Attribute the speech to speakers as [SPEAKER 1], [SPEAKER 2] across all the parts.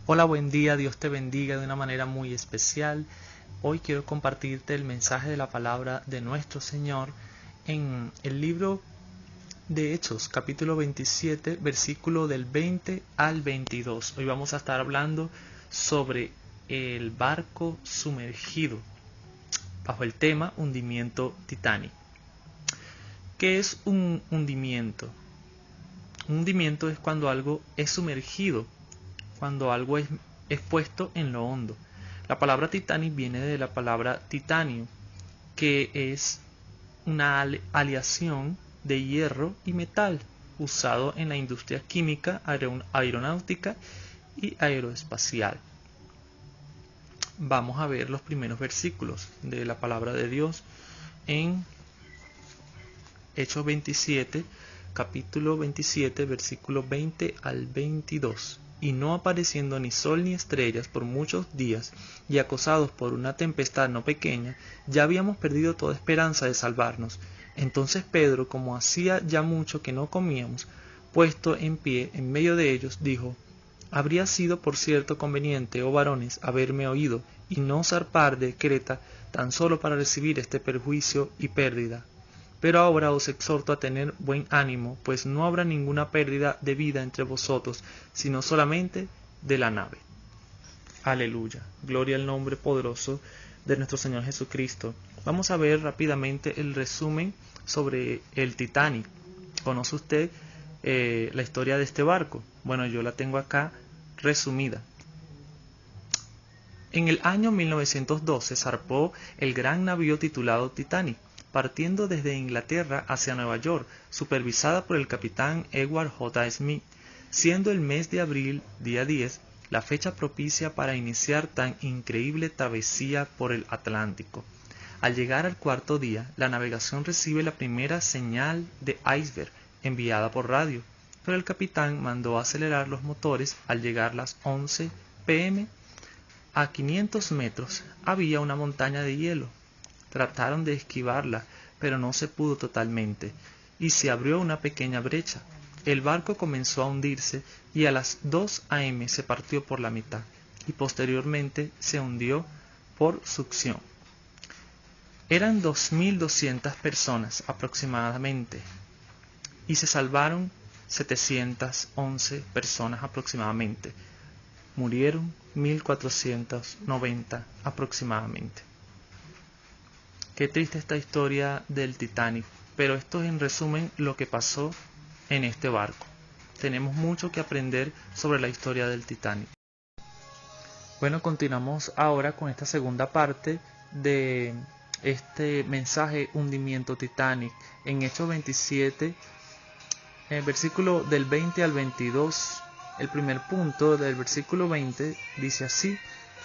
[SPEAKER 1] Hola, buen día, Dios te bendiga de una manera muy especial. Hoy quiero compartirte el mensaje de la palabra de nuestro Señor en el libro de Hechos, capítulo 27, versículo del 20 al 22. Hoy vamos a estar hablando sobre el barco sumergido, bajo el tema hundimiento Titanic. ¿Qué es un hundimiento? Un hundimiento es cuando algo es sumergido, cuando algo es puesto en lo hondo. La palabra Titanic viene de la palabra titanio, que es una aleación de hierro y metal usado en la industria química, aeronáutica y aeroespacial. Vamos a ver los primeros versículos de la palabra de Dios en Hechos 27, capítulo 27, versículo 20 al 22. Y no apareciendo ni sol ni estrellas por muchos días, y acosados por una tempestad no pequeña, ya habíamos perdido toda esperanza de salvarnos. Entonces Pedro, como hacía ya mucho que no comíamos, puesto en pie en medio de ellos, dijo: Habría sido por cierto conveniente, oh varones, haberme oído, y no zarpar de Creta tan solo para recibir este perjuicio y pérdida. Pero ahora os exhorto a tener buen ánimo, pues no habrá ninguna pérdida de vida entre vosotros, sino solamente de la nave. Aleluya. Gloria al nombre poderoso de nuestro Señor Jesucristo. Vamos a ver rápidamente el resumen sobre el Titanic. ¿Conoce usted la historia de este barco? Bueno, yo la tengo acá resumida. En el año 1912 zarpó el gran navío titulado Titanic, partiendo desde Inglaterra hacia Nueva York, supervisada por el capitán Edward J. Smith, siendo el mes de abril, día 10, la fecha propicia para iniciar tan increíble travesía por el Atlántico. Al llegar al cuarto día, la navegación recibe la primera señal de iceberg enviada por radio, pero el capitán mandó acelerar los motores. Al llegar las 11 p.m., a 500 metros había una montaña de hielo. Trataron de esquivarla, pero no se pudo totalmente, y se abrió una pequeña brecha. El barco comenzó a hundirse y a las 2 a.m. se partió por la mitad, y posteriormente se hundió por succión. Eran 2.200 personas aproximadamente, y se salvaron 711 personas aproximadamente. Murieron 1.490 aproximadamente. Qué triste esta historia del Titanic, pero esto es en resumen lo que pasó en este barco. Tenemos mucho que aprender sobre la historia del Titanic. Bueno, continuamos ahora con esta segunda parte de este mensaje hundimiento Titanic. En Hechos 27, el versículo del 20 al 22, el primer punto del versículo 20 dice así: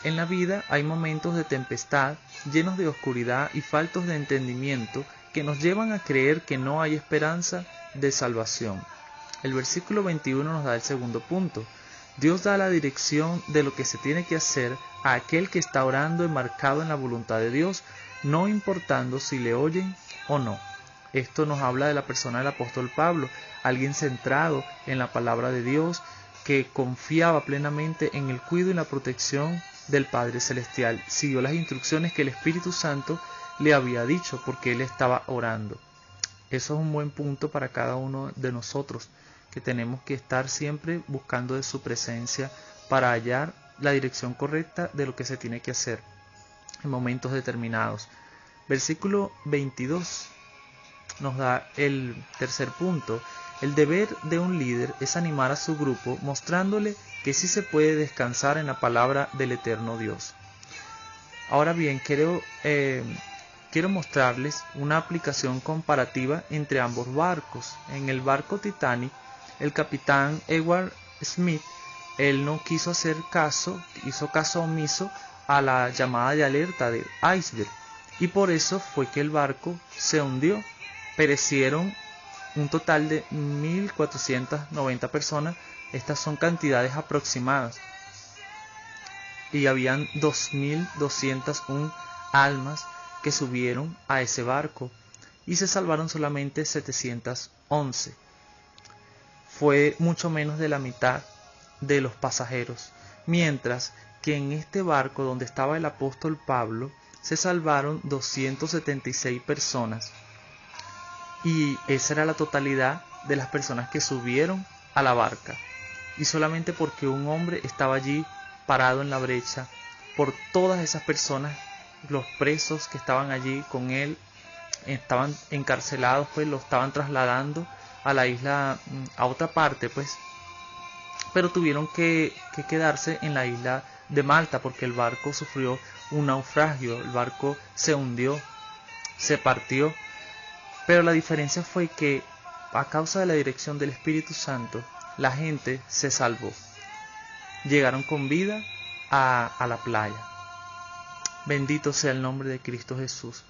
[SPEAKER 1] En la vida hay momentos de tempestad, llenos de oscuridad y faltos de entendimiento, que nos llevan a creer que no hay esperanza de salvación. El versículo 21 nos da el segundo punto. Dios da la dirección de lo que se tiene que hacer a aquel que está orando enmarcado en la voluntad de Dios, no importando si le oyen o no. Esto nos habla de la persona del apóstol Pablo, alguien centrado en la palabra de Dios, que confiaba plenamente en el cuidado y la protección del Padre Celestial. Siguió las instrucciones que el Espíritu Santo le había dicho, porque él estaba orando. Eso es un buen punto para cada uno de nosotros, que tenemos que estar siempre buscando de su presencia para hallar la dirección correcta de lo que se tiene que hacer en momentos determinados. Versículo 22 nos da el tercer punto. El deber de un líder es animar a su grupo, mostrándole que sí se puede descansar en la palabra del eterno Dios. Ahora bien, quiero mostrarles una aplicación comparativa entre ambos barcos. En el barco Titanic, el capitán Edward Smith, él no quiso hacer caso, hizo caso omiso a la llamada de alerta de iceberg, y por eso fue que el barco se hundió. Perecieron un total de 1.490 personas. Estas son cantidades aproximadas. Y habían 2.201 almas que subieron a ese barco, y se salvaron solamente 711. Fue mucho menos de la mitad de los pasajeros. Mientras que en este barco donde estaba el apóstol Pablo, se salvaron 276 personas. Y esa era la totalidad de las personas que subieron a la barca. Y solamente porque un hombre estaba allí parado en la brecha, por todas esas personas, los presos que estaban allí con él, estaban encarcelados, pues lo estaban trasladando a la isla, a otra parte, pues. Pero tuvieron que quedarse en la isla de Malta porque el barco sufrió un naufragio, el barco se hundió, se partió. Pero la diferencia fue que a causa de la dirección del Espíritu Santo, la gente se salvó. Llegaron con vida a la playa. Bendito sea el nombre de Cristo Jesús.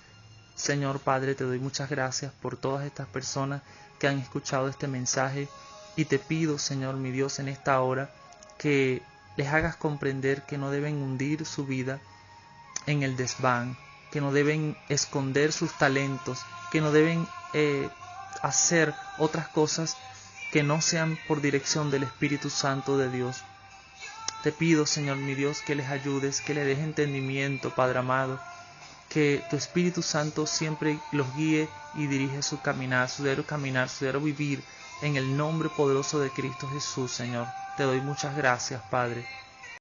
[SPEAKER 1] Señor Padre, te doy muchas gracias por todas estas personas que han escuchado este mensaje y te pido, Señor mi Dios, en esta hora que les hagas comprender que no deben hundir su vida en el desván, que no deben esconder sus talentos, que no deben hacer otras cosas que no sean por dirección del Espíritu Santo de Dios. Te pido, Señor mi Dios, que les ayudes, que les des entendimiento, Padre amado, que tu Espíritu Santo siempre los guíe y dirige su caminar, su diario vivir, en el nombre poderoso de Cristo Jesús, Señor. Te doy muchas gracias, Padre.